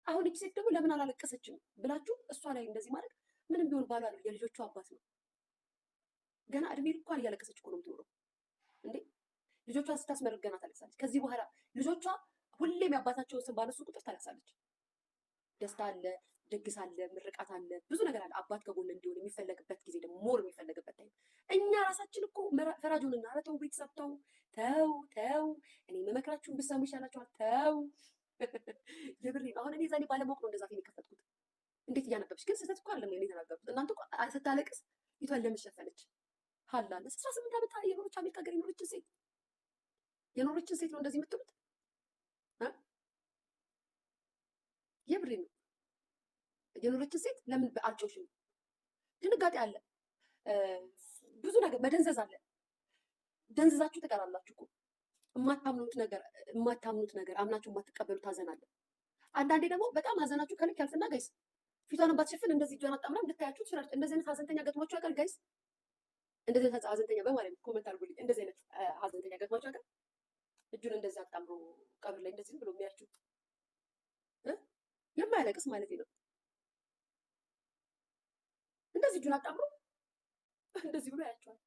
አሁን እቺ ሴት ደግሞ ለምን አላለቀሰችም ብላችሁ እሷ ላይ እንደዚህ ማለት ምንም ቢሆን ባሏ ነው፣ የልጆቿ አባት ነው። ገና እድሜ ልኳን እያለቀሰች እኮ ነው የምትኖረው እንዴ። ልጆቿን ስታስመርቅ ገና ታለቅሳለች። ከዚህ በኋላ ልጆቿ ሁሌም የአባታቸውን ስም ባነሱ ቁጥር ታለቅሳለች። ደስታ አለ፣ ድግስ አለ፣ ምርቃት አለ፣ ብዙ ነገር አለ። አባት ከጎን እንዲሆን የሚፈለግበት ጊዜ ደግሞ ሞር የሚፈለግበት ታይም። እኛ ራሳችን እኮ ፈራጅ ሆነን ኧረ ተው ቤተሰብ ተው ተው ተው፣ እኔ መመክራችሁን ብትሰሙ ይሻላችኋል። ተው የብሬ አሁን እኔ ዛኔ ባለማወቅ ነው እንደዛ ፊልም የከፈትኩት። እንዴት እያነበብሽ ግን ስህተት እኮ አይደለም እኔ የተናገርኩት። እናንተ እኮ ስታለቅስ ፊቷን ለምን ሸፈነች? ሀላለ 18 ዓመት የኖረች አሜሪካ ሀገር የኖረችን ሴት ነው እንደዚህ የምትሉት? የብሬ ነው። የኖረችን ሴት ለምን አልጮሽም? ድንጋጤ አለ፣ ብዙ ነገር መደንዘዝ አለ። ደንዝዛችሁ ትቀራላችሁ እኮ። የማታምኑት ነገር አምናችሁ የማትቀበሉት ሀዘን አለ። አንዳንዴ ደግሞ በጣም ሀዘናችሁ ከልክ ያልፍና ጋይስ ፊቷን ባትሸፍን እንደዚህ እጇን አጣምራ እንድታያችሁ ትችላለች። እንደዚህ አይነት ሀዘንተኛ ገጥሟችሁ ያውቃል ጋይስ? እንደዚህ አይነት ሀዘንተኛ በማለት ኮመንት አድርጉልኝ። እንደዚህ አይነት ሀዘንተኛ ገጥሟችሁ ያውቃል? እጁን እንደዚህ አጣምሮ ቀብር ላይ እንደዚህ ብሎ የሚያችሁ የማያለቅስ ማለት ነው። እንደዚህ እጁን አጣምሮ እንደዚህ ብሎ ያያችኋል።